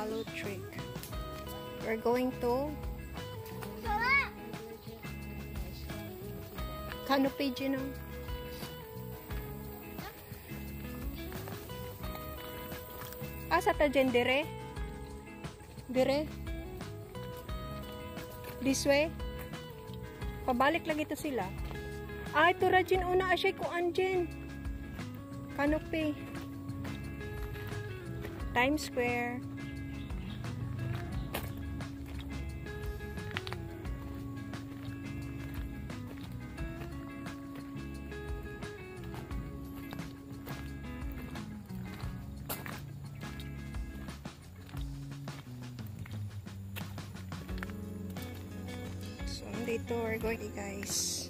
Hollow Trick. We're going to Canopy Gino. Asa ta dyan, dire? Dire? This way? Pabalik lagi ito sila. Ah, ito ra dyan. Una asya ko andyan. Canopy. Times Square. So, dito we're going, guys.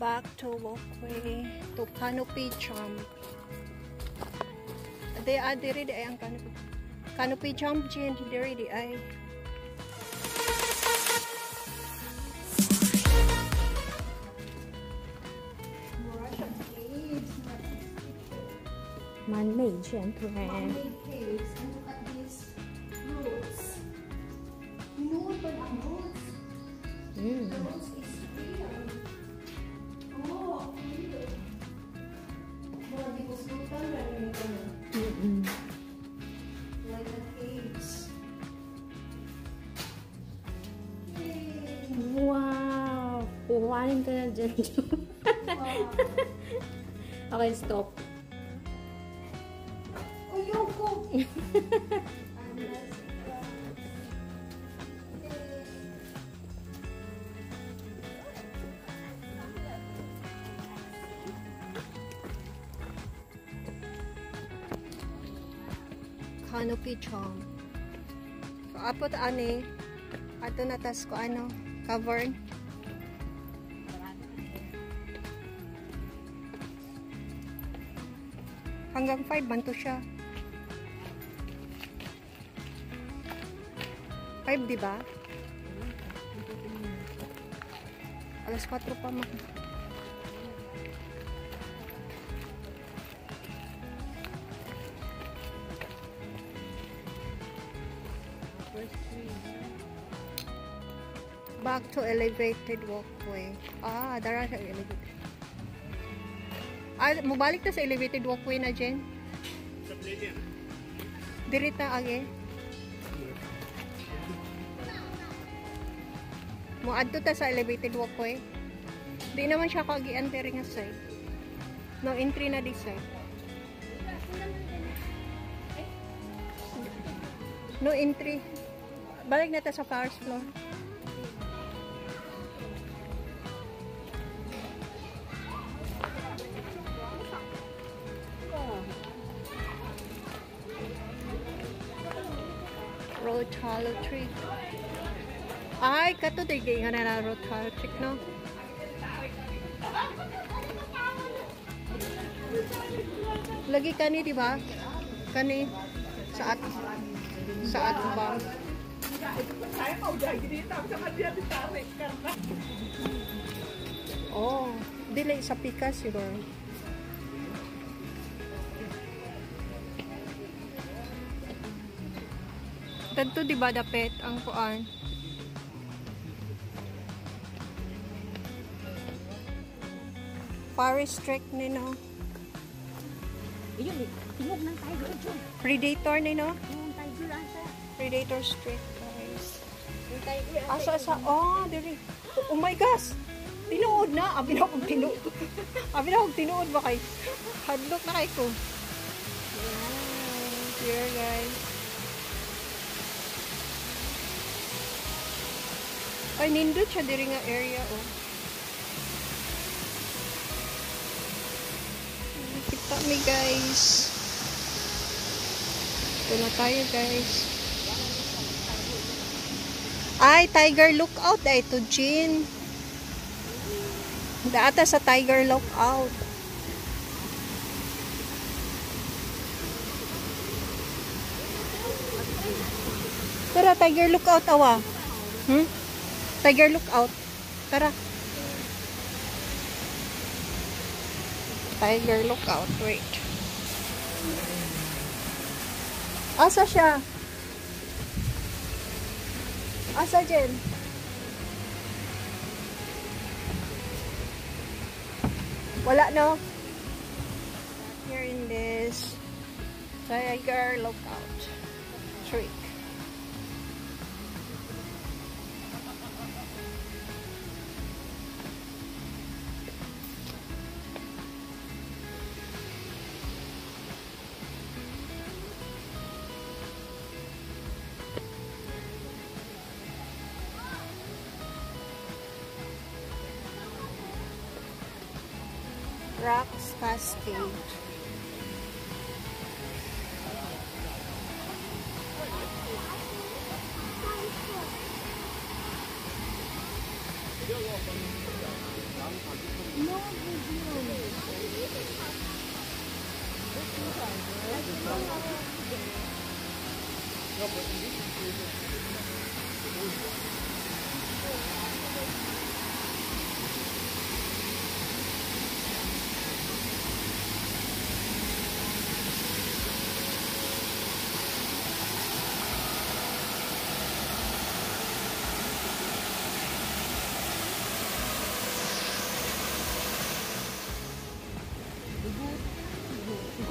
Back to walkway to Canopy Jump. Diri di ay ang Canopy Jump dyan. Diri di ay. Man-made, syempre. Man-made caves. And look at these roots. Nude ba ang roots? The roots is real. Oh, real. Mga dibos-lutan na rin ito na. Like the caves. Yay! Wow! Kukuhanin ka na dyan. Okay, stop. Ayoko! Canopy Jump. So, apot ani, ato natas ko ano, covered. Hanggang 5 man to siya. 5, di ba? Alas 4 pa mo. Back to elevated walkway. Ah, dara siya elevated. Ah, mabalik na sa elevated walkway na dyan. Dirit na agi. Mo adto ta sa elevated walkway. Di naman siya kagian diri nga side. No entry na this side. No entry. Balik na ta sa first floor. Road Hollow Trick. Ay, kato digay nga na Road Hollow Trick, no? Lagi kani, di ba? Kani sa at ba? Oh, dili sa pikas siguro. Tanto di ba dapet ang kuan? Forest Trek ni no. Tingog ng tiger dyan. Predator ni no. Yung tiger asa. Predator Trek, guys. Yung tiger Asa oh, diri. Oh my gosh. Tinuod na, abi na kog tinuod. Abi na kog tinuod ba kay? Hadlok na kay ko. Here, guys. Ay, nindot siya diri nga area, oh. Kita mi, guys. Ito na tayo, guys. Ay, Tiger Lookout. Ay, ito, Jean. Daata sa Tiger Lookout. Tara, Tiger Lookout, awa. Tiger Lookout. Tara. Tiger lookout. Wait. Asa siya? Asa dyan? Wala, no? Here in this Tiger lookout trick. Rocks Cascade.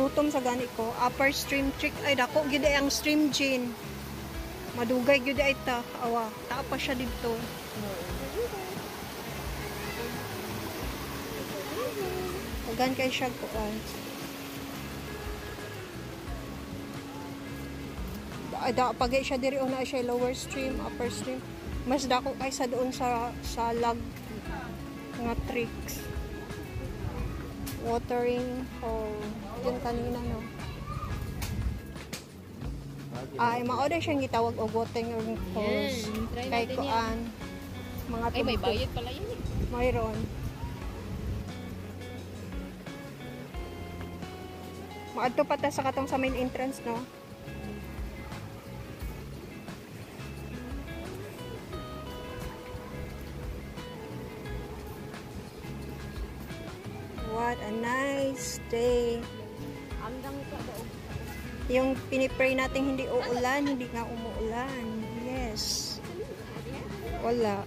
Gutom sa gani ko. Upper stream trick. Ay, dako gyud ay ang stream gin. Madugay gyud ay ta. Awa, taa pa siya dito. Agan kay siya ko. Ay, pagay siya diri una siya lower stream, upper stream. Mas dako kay sa doon sa lag nga tricks. Watering hole. Yun kanina, no? Ay, ma-order siyang gitawag o watering holes. Kay kuan. Mga ay, may bayad pala yun eh. Mayroon. Maadto pa ta sa katong sa main entrance, no? What a nice day. Yung pinipray natin hindi uulan, hindi nga umuulan. Yes. Wala.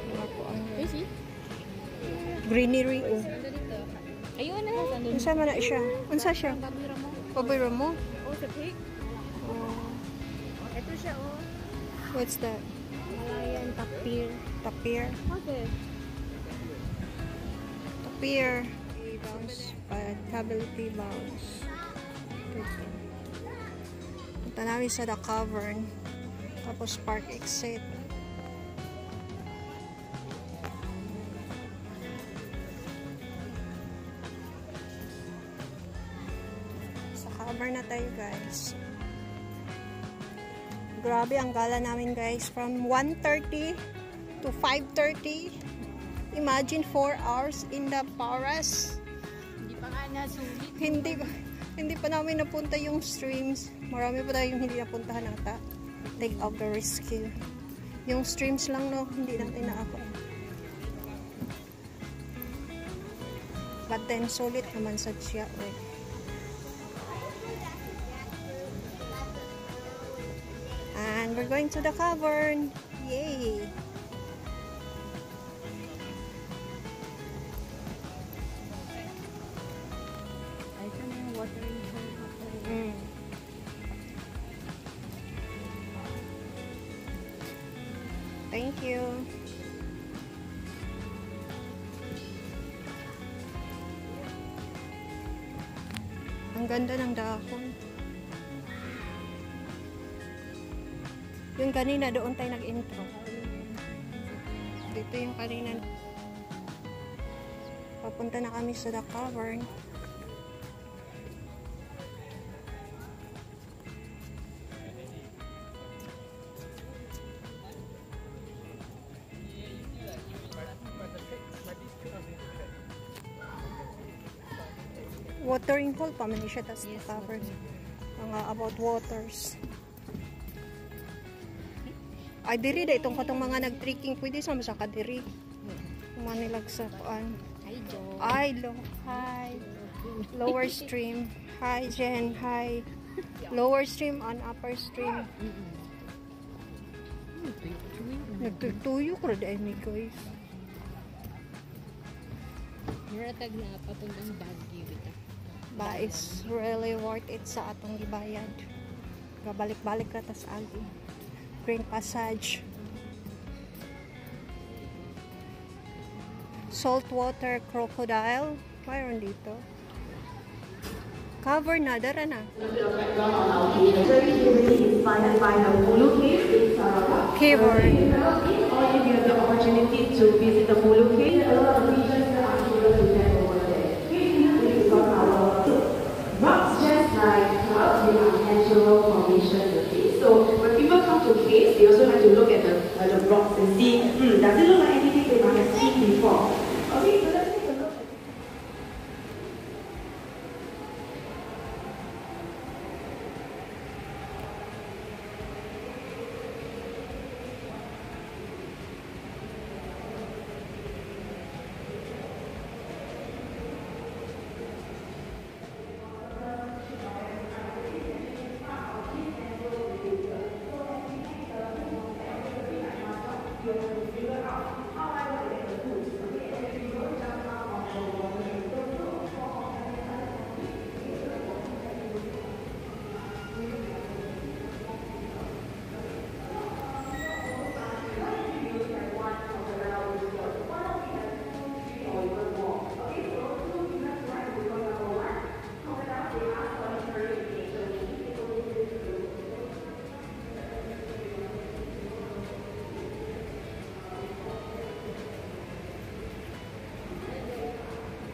Wala po ang greenery. Oh. Ayun na. Unsa man na siya? Unsa siya? Paboy mo? Oh, sa pig. Oh. Ito siya, oh. What's that? Malayan, tapir. Tapir? Okay. Tapir. Bounce. Cavity bounce. Punta namin sa The Cavern. Tapos park exit. Sa Cavern na tayo, guys. Grabe ang gala namin, guys. From 1:30 to 5:30. Imagine 4 hours in the forest. Hindi pa nga nasulit. Hindi pa namin napunta yung streams. Marami pa tayong hindi napuntahan ata. Take out the rescue. Yung streams lang, no, hindi natin naako. But then, sulit naman sa siya. Eh. And we're going to the cavern. Yay! Ito na yung watering hole. Thank you. Ang ganda ng dahon. Yung kanina doon tayo nag-intro. Dito yung kanina. Papunta na kami sa The Cavern. Watering hole pa man siya, tas yes, covered mga about waters. Ay diri da itong katong mga nag-trekking pwede sa ka diri. Manilag sa kuan. Hi, Joe. Hi. Lower stream. Hi, Jen. Hi. Lower stream on upper stream. Nagtutuyo ko rin ay guys. Muratag na papuntang Baguio kita. Ba is really worth it sa atong gibayad. Gabalik-balik ra ta sa agi. Green Passage. Saltwater crocodile. Mayroon dito. Cover na, dara na. Cover. Or if you have the opportunity to visit the Mulu Cave, a lot of regions are actually represent over there. This is our rocks, just like clouds, they are natural formation. Okay, so when people come to caves, they also have to look at the rocks and see, does it look like anything they might have seen before? Okay, so let's take a look.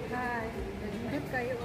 Hi. Good kayo.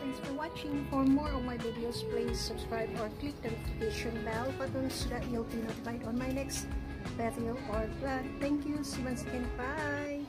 Thanks for watching. For more of my videos, please subscribe or click the notification bell button so that you'll be notified on my next video or vlog. Thank you once again. Bye!